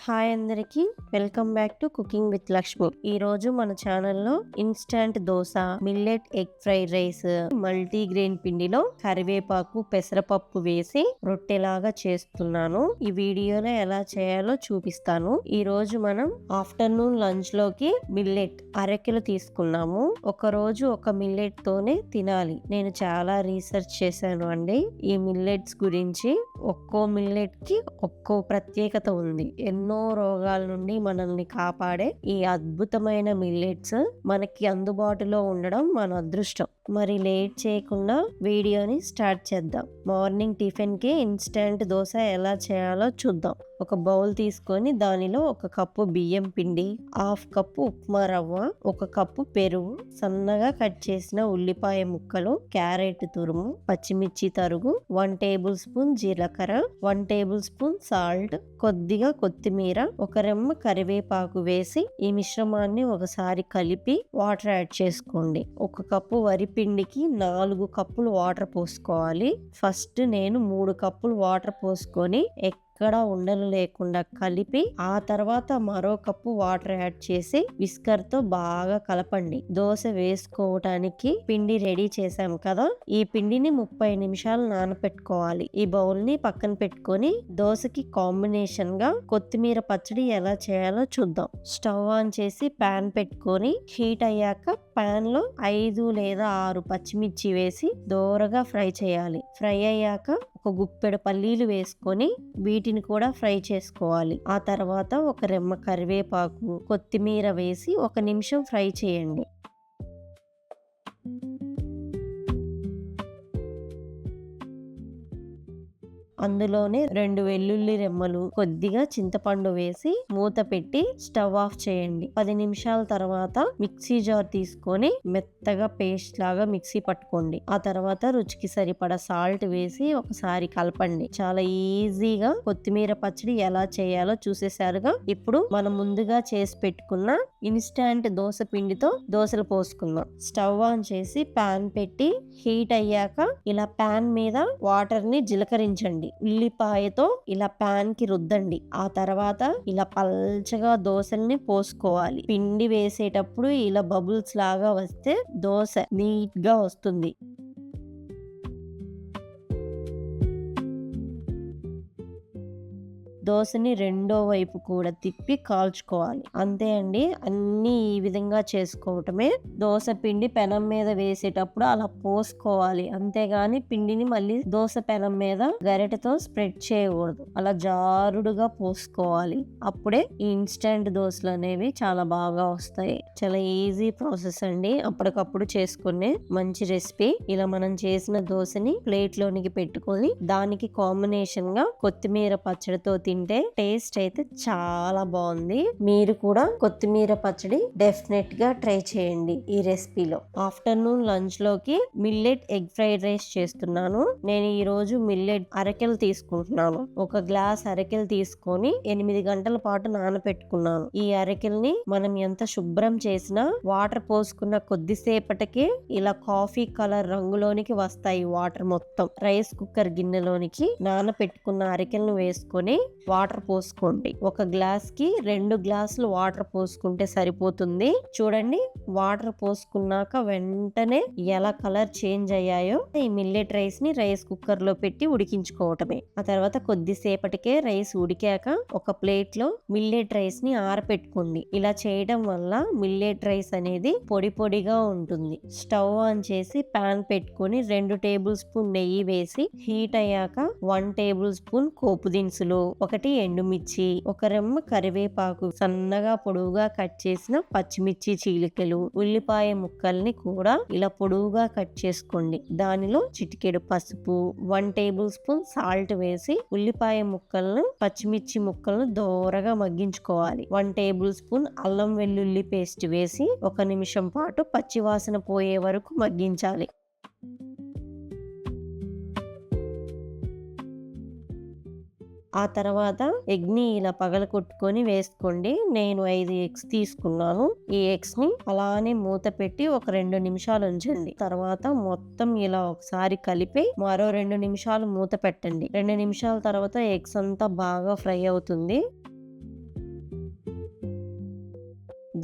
Hi అందరికి, welcome back to cooking with Lakshmi. ఈ రోజు మన ఛానల్లో instant dosa, millet egg fried rice, multigrain పిండిలో కరివేపాకు, పెసరపప్పు వేసి రొట్టెలాగా చేస్తున్నాను. ఈ వీడియోలో ఎలా చేయాలో చూపిస్తాను. ఈ రోజు మనం ఆఫ్టర్నూన్ లంచ్ లోకి మిల్లెట్ అరకిలో తీసుకున్నాము. ఒక రోజు ఒక మిల్లెట్ తోనే తినాలి. నేను చాలా రీసెర్చ్ చేశాను అండి ఈ మిల్లెట్స్ గురించి. ఒక్కో మిల్లెట్ కి ఒక్కో ప్రత్యేకత ఉంది. ఎన్నో రోగాల నుండి మనల్ని కాపాడే ఈ అద్భుతమైన మిల్లెట్స్ మనకి అందుబాటులో ఉండడం మన అదృష్టం. మరి లేట్ చేయకుండా వీడియోని స్టార్ట్ చేద్దాం. మార్నింగ్ టిఫిన్ కి ఇన్స్టంట్ దోశ ఎలా చేయాలో చూద్దాం. ఒక బౌల్ తీసుకొని దానిలో 1 కప్పు బియ్యం పిండి, 1/2 కప్పు ఉప్మా రవ్వ, 1 కప్పు పెరుగు, సన్నగా కట్ చేసిన ఉల్లిపాయ ముక్కలు, క్యారెట్ తురుము, పచ్చిమిర్చి తరుగు, 1 టేబుల్ స్పూన్ జీలకర్ర, 1 టేబుల్ స్పూన్ సాల్ట్, కొద్దిగా కొత్తిమీర, 1 రెమ్మ కరివేపాకు వేసి ఈ మిశ్రమాన్ని ఒకసారి కలిపి వాటర్ యాడ్ చేసుకోండి. 1 కప్పు వరి పిండికి 4 కప్పులు వాటర్ పోసుకోవాలి. ఫస్ట్ నేను 3 కప్పులు వాటర్ పోసుకొని ఎక్కడ ఉండలు లేకుండా కలిపి ఆ తర్వాత మరో కప్పు వాటర్ యాడ్ చేసి విస్కర్ తో బాగా కలపండి. దోశ వేసుకోవటానికి పిండి రెడీ చేసాం కదా, ఈ పిండిని 30 నిమిషాలు నానపెట్టుకోవాలి. ఈ బౌల్ ని పక్కన పెట్టుకొని దోశకి కాంబినేషన్ గా కొత్తిమీర పచ్చడి ఎలా చేయాలో చూద్దాం. స్టవ్ ఆన్ చేసి ప్యాన్ పెట్టుకొని హీట్ అయ్యాక ప్యాన్ లో 5 లేదా 6 పచ్చిమిర్చి వేసి దోరగా ఫ్రై చేయాలి. ఫ్రై అయ్యాక 1 గుప్పెడు పల్లీలు వేసుకొని వీటిని కూడా ఫ్రై చేసుకోవాలి. ఆ తర్వాత 1 రెమ్మ కరివేపాకు, కొత్తిమీర వేసి 1 నిమిషం ఫ్రై చేయండి. అందులోనే 2 వెల్లుల్లి రెమ్మలు, కొద్దిగా చింతపండు వేసి మూత పెట్టి స్టవ్ ఆఫ్ చేయండి. 10 నిమిషాల తర్వాత మిక్సీ జార్ తీసుకొని మెత్తగా పేస్ట్ లాగా మిక్సీ పట్టుకోండి. ఆ తర్వాత రుచికి సరిపడా సాల్ట్ వేసి ఒకసారి కలపండి. చాలా ఈజీగా కొత్తిమీర పచ్చడి ఎలా చేయాలో చూసేసారుగా. ఇప్పుడు మనం ముందుగా చేసి పెట్టుకున్న ఇన్స్టంట్ దోశ పిండితో దోశలు పోసుకుందాం. స్టవ్ ఆన్ చేసి ప్యాన్ పెట్టి హీట్ అయ్యాక ఇలా ప్యాన్ మీద వాటర్ ని జిలకరించండి. ఉల్లిపాయతో ఇలా ప్యాన్ కి రుద్దండి. ఆ తర్వాత ఇలా పల్చగా దోశల్ని పోసుకోవాలి. పిండి వేసేటప్పుడు ఇలా బబుల్స్ లాగా వస్తే దోశ నీట్ గా వస్తుంది. దోశని రెండో వైపు కూడా తిప్పి కాల్చుకోవాలి. అంతే అండి, అన్ని ఈ విధంగా చేసుకోవటమే. దోశ పిండి పెనం మీద వేసేటప్పుడు అలా పోసుకోవాలి, అంతేగాని పిండిని మళ్ళీ దోశ పెనం మీద గరిటెతో స్ప్రెడ్ చేయకూడదు. అలా జారుడుగా పోసుకోవాలి. అప్పుడే ఈ ఇన్స్టంట్ దోశలు అనేవి చాలా బాగా వస్తాయి. చాలా ఈజీ ప్రాసెస్ అండి, అప్పటికప్పుడు చేసుకునే మంచి రెసిపీ. ఇలా మనం చేసిన దోశని ప్లేట్ లోనికి పెట్టుకొని దానికి కాంబినేషన్ గా కొత్తిమీర పచ్చడితో తింటే టేస్ట్ అయితే చాలా బాగుంది. మీరు కూడా కొత్తిమీర పచ్చడి డెఫినెట్ గా ట్రై చేయండి ఈ రెసిపీలో. ఆఫ్టర్నూన్ లంచ్ లోకి మిల్లెట్ ఎగ్ ఫ్రైడ్ రైస్ చేస్తున్నాను. నేను ఈ రోజు మిల్లెట్ అరకెలు తీసుకుంటున్నాను. 1 గ్లాస్ అరకెలు తీసుకొని 8 గంటల పాటు నానపెట్టుకున్నాను. ఈ అరకెల్ని మనం ఎంత శుభ్రం చేసినా వాటర్ పోసుకున్న కొద్దిసేపటికే ఇలా కాఫీ కలర్ రంగులోనికి వస్తాయి వాటర్ మొత్తం. రైస్ కుక్కర్ గిన్నెలోనికి నానపెట్టుకున్న అరకెలను వేసుకొని వాటర్ పోసుకోండి. 1 గ్లాస్ కి 2 గ్లాసులు వాటర్ పోసుకుంటే సరిపోతుంది. చూడండి, వాటర్ పోసుకున్నాక వెంటనే ఎలా కలర్ చేంజ్ అయ్యాయో ఈ మిల్లెట్ రైస్ ని రైస్ కుక్కర్ లో పెట్టి ఉడికించుకోవటమే. ఆ తర్వాత కొద్దిసేపటికే రైస్ ఉడికాక ఒక ప్లేట్ లో మిల్లెట్ రైస్ ని ఆరపెట్టుకోండి. ఇలా చేయడం వల్ల మిల్లెట్ రైస్ అనేది పొడి పొడిగా ఉంటుంది. స్టవ్ ఆన్ చేసి ప్యాన్ పెట్టుకొని 2 టేబుల్ స్పూన్ నెయ్యి వేసి హీట్ అయ్యాక 1 టేబుల్ స్పూన్ పోపు దినుసులు, 1 ఎండుమిర్చి, 1 రెమ్మ కరివేపాకు, సన్నగా పొడవుగా కట్ చేసిన పచ్చిమిర్చి చీలికలు, ఉల్లిపాయ ముక్కల్ని కూడా ఇలా పొడవుగా కట్ చేసుకోండి. దానిలో చిటికెడు పసుపు, 1 టేబుల్ స్పూన్ సాల్ట్ వేసి ఉల్లిపాయ ముక్కలను, పచ్చిమిర్చి ముక్కలను దోరగా మగ్గించుకోవాలి. 1 టేబుల్ స్పూన్ అల్లం వెల్లుల్లి పేస్ట్ వేసి 1 నిమిషం పాటు పచ్చివాసన పోయే వరకు మగ్గించాలి. ఆ తర్వాత ఎగ్ ని ఇలా పగలగొట్టుకొని వేసుకోండి. నేను 5 ఎగ్స్ తీసుకున్నాను. ఈ ఎగ్స్ ని అలానే మూత పెట్టి ఒక 2 నిమిషాలు ఉంచండి. తర్వాత మొత్తం ఇలా ఒకసారి కలిపి మరో 2 నిమిషాలు మూత పెట్టండి. 2 నిమిషాల తర్వాత ఎగ్స్ అంతా బాగా ఫ్రై అవుతుంది.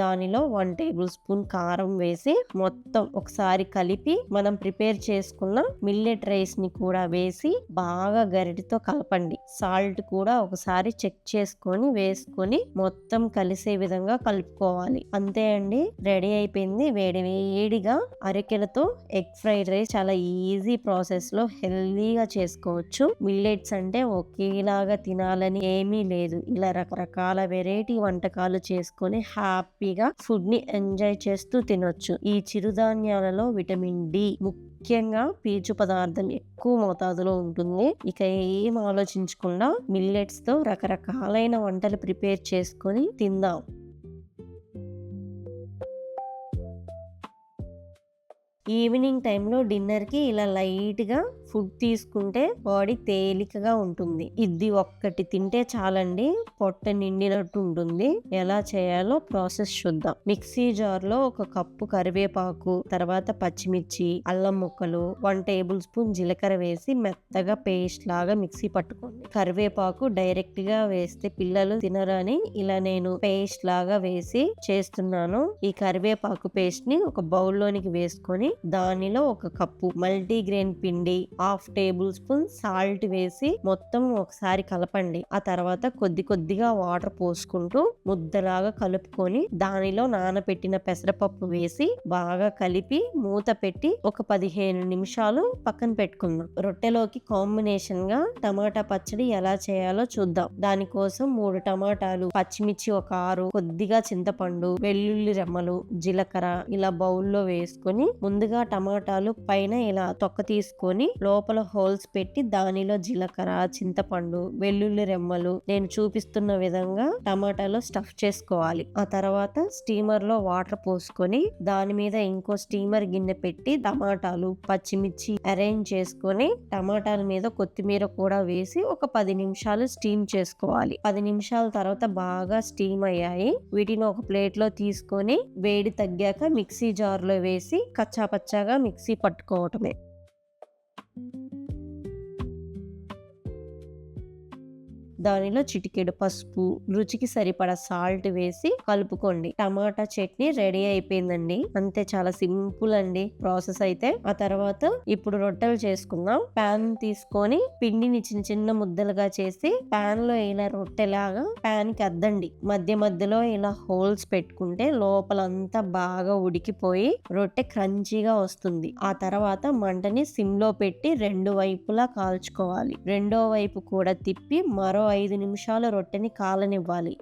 దానిలో 1 టేబుల్ స్పూన్ కారం వేసి మొత్తం ఒకసారి కలిపి మనం ప్రిపేర్ చేసుకున్న మిల్లెట్ రైస్ ని కూడా వేసి బాగా గరిటెతో కలపండి. సాల్ట్ కూడా ఒకసారి చెక్ చేసుకొని వేసుకొని మొత్తం కలిసే విధంగా కలుపుకోవాలి. అంతే అండి, రెడీ అయిపోయింది. వేడిగా అరికెలతో ఎగ్ ఫ్రైడ్ రైస్ చాలా ఈజీ ప్రాసెస్ లో హెల్దీగా చేసుకోవచ్చు. మిల్లెట్స్ అంటే ఒకేలాగా తినాలని ఏమీ లేదు. ఇలా రకరకాల వెరైటీ వంటకాలు చేసుకొని హ్యాపీగా ఫుడ్ ని ఎంజాయ్ చేస్తూ తినొచ్చు. ఈ చిరుధాన్యాలలో విటమిన్ డి, ముఖ్యంగా పీచు పదార్థం ఎక్కువ మోతాదులో ఉంటుంది. ఇక ఏం ఆలోచించకుండా మిల్లెట్స్ తో రకరకాలైన వంటలు ప్రిపేర్ చేసుకొని తిందాం. ఈవినింగ్ టైంలో డిన్నర్కి ఇలా లైట్గా ఫుడ్ తీసుకుంటే బాడీ తేలికగా ఉంటుంది. ఇది ఒక్కటి తింటే చాలండి, పొట్ట నిండినట్టు ఉంటుంది. ఎలా చేయాలో ప్రాసెస్ చూద్దాం. మిక్సీ జార్లో 1 కప్పు కరివేపాకు, తర్వాత పచ్చిమిర్చి, అల్లం ముక్కలు, 1 టేబుల్ స్పూన్ జీలకర్ర వేసి మెత్తగా పేస్ట్ లాగా మిక్సీ పట్టుకోండి. కరివేపాకు డైరెక్ట్ గా వేస్తే పిల్లలు తినరని ఇలా నేను పేస్ట్ లాగా వేసి చేస్తున్నాను. ఈ కరివేపాకు పేస్ట్ ని ఒక బౌల్లోనికి వేసుకొని దానిలో 1 కప్పు మల్టీగ్రెయిన్ పిండి, 1/2 టేబుల్ స్పూన్ సాల్ట్ వేసి మొత్తం ఒకసారి కలపండి. ఆ తర్వాత కొద్దిగా వాటర్ పోసుకుంటూ ముద్దలాగా కలుపుకొని దానిలో నానబెట్టిన పెసరపప్పు వేసి బాగా కలిపి మూత పెట్టి ఒక 15 నిమిషాలు పక్కన పెట్టుకుందాం. రొట్టెలోకి కాంబినేషన్ గా టమాటా పచ్చడి ఎలా చేయాలో చూద్దాం. దానికోసం 3 టమాటాలు, పచ్చిమిర్చి 6, కొద్దిగా చింతపండు, వెల్లుల్లి రెమ్మలు, జీలకర్ర ఇలా బౌల్లో వేసుకొని ముందుగా టమాటాలు పైన ఇలా తొక్క తీసుకొని లోపల హోల్స్ పెట్టి దానిలో జీలకర్ర, చింతపండు, వెల్లుల్లి రెమ్మలు నేను చూపిస్తున్న విధంగా టమాటాలో స్టఫ్ చేసుకోవాలి. ఆ తర్వాత స్టీమర్ లో వాటర్ పోసుకొని దాని మీద ఇంకో స్టీమర్ గిన్నె పెట్టి టమాటాలు, పచ్చిమిర్చి అరేంజ్ చేసుకొని టమాటాల మీద కొత్తిమీర కూడా వేసి ఒక 10 నిమిషాలు స్టీమ్ చేసుకోవాలి. 10 నిమిషాల తర్వాత బాగా స్టీమ్ అయ్యాయి. వీటిని ఒక ప్లేట్ లో తీసుకొని వేడి తగ్గాక మిక్సీ జార్ లో వేసి కచ్చాపచ్చాగా మిక్సీ పట్టుకోవటమే. దానిలో చిటికెడు పసుపు, రుచికి సరిపడా సాల్ట్ వేసి కలుపుకోండి. టమాటా చట్నీ రెడీ అయిపోయిందండి. అంతే, చాలా సింపుల్ అండి ప్రాసెస్ అయితే. ఆ తర్వాత ఇప్పుడు రొట్టెలు చేసుకుందాం. పాన్ తీసుకొని పిండిని చిన్న ముద్దలుగా చేసి పాన్ లో ఇలా రొట్టెలాగా పాన్ కి అద్దండి. మధ్యలో ఇలా హోల్స్ పెట్టుకుంటే లోపలంతా బాగా ఉడికిపోయి రొట్టె క్రంచీగా వస్తుంది. ఆ తర్వాత మంటని సిమ్ లో పెట్టి 2 వైపులా కాల్చుకోవాలి. రెండో వైపు కూడా తిప్పి మరో 5 నిమిషాలు రొట్టెని కాలనివ్వాలి.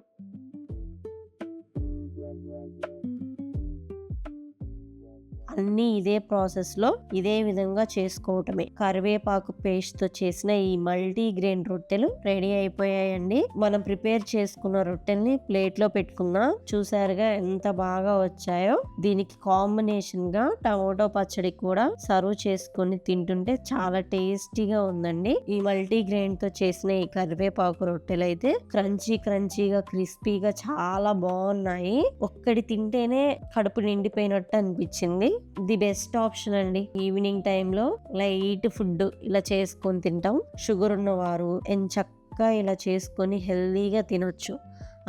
అన్ని ఇదే ప్రాసెస్ లో ఇదే విధంగా చేసుకోవటమే. కరివేపాకు పేస్ట్ తో చేసిన ఈ మల్టీగ్రెయిన్ రొట్టెలు రెడీ అయిపోయాయండి. మనం ప్రిపేర్ చేసుకున్న రొట్టెల్ని ప్లేట్ లో పెట్టుకుందాం. చూసారుగా ఎంత బాగా వచ్చాయో. దీనికి కాంబినేషన్ గా టమాటో పచ్చడి కూడా సర్వ్ చేసుకొని తింటుంటే చాలా టేస్టీగా ఉందండి. ఈ మల్టీగ్రెయిన్ తో చేసిన ఈ కరివేపాకు రొట్టెలు అయితే క్రంచీగా క్రిస్పీగా చాలా బాగున్నాయి. ఒక్కటి తింటేనే కడుపు నిండిపోయినట్టు అనిపించింది. ది బెస్ట్ ఆప్షన్ అండి. ఈవినింగ్ టైంలో లైట్ ఫుడ్ ఇలా చేసుకొని తింటాం. షుగర్ ఉన్నవారు ఎంచక్కా ఇలా చేసుకొని హెల్దీగా తినొచ్చు.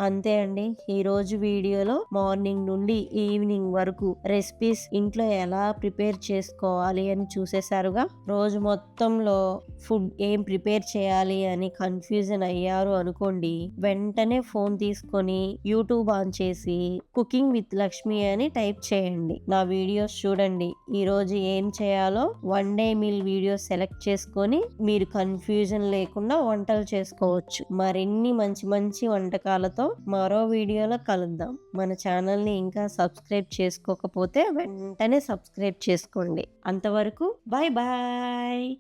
అంతే అండి, ఈరోజు వీడియోలో మార్నింగ్ నుండి ఈవినింగ్ వరకు రెసిపీస్ ఇంట్లో ఎలా ప్రిపేర్ చేసుకోవాలి అని చూసేశారుగా. రోజు మొత్తంలో ఫుడ్ ఏం ప్రిపేర్ చేయాలి అని కన్ఫ్యూజన్ అయ్యారు అనుకోండి, వెంటనే ఫోన్ తీసుకొని యూట్యూబ్ ఆన్ చేసి కుకింగ్ విత్ లక్ష్మి అని టైప్ చేయండి. నా వీడియోస్ చూడండి. ఈరోజు ఏం చేయాలో 1 డే మీల్ వీడియోస్ సెలెక్ట్ చేసుకొని మీరు కన్ఫ్యూజన్ లేకుండా వంటలు చేసుకోవచ్చు. మరిన్ని మంచి వంటకాలతో మరో వీడియోలో కలుద్దాం. మన ఛానల్ని ఇంకా సబ్స్క్రైబ్ చేసుకోకపోతే వెంటనే సబ్స్క్రైబ్ చేసుకోండి. అంతవరకు బాయ్.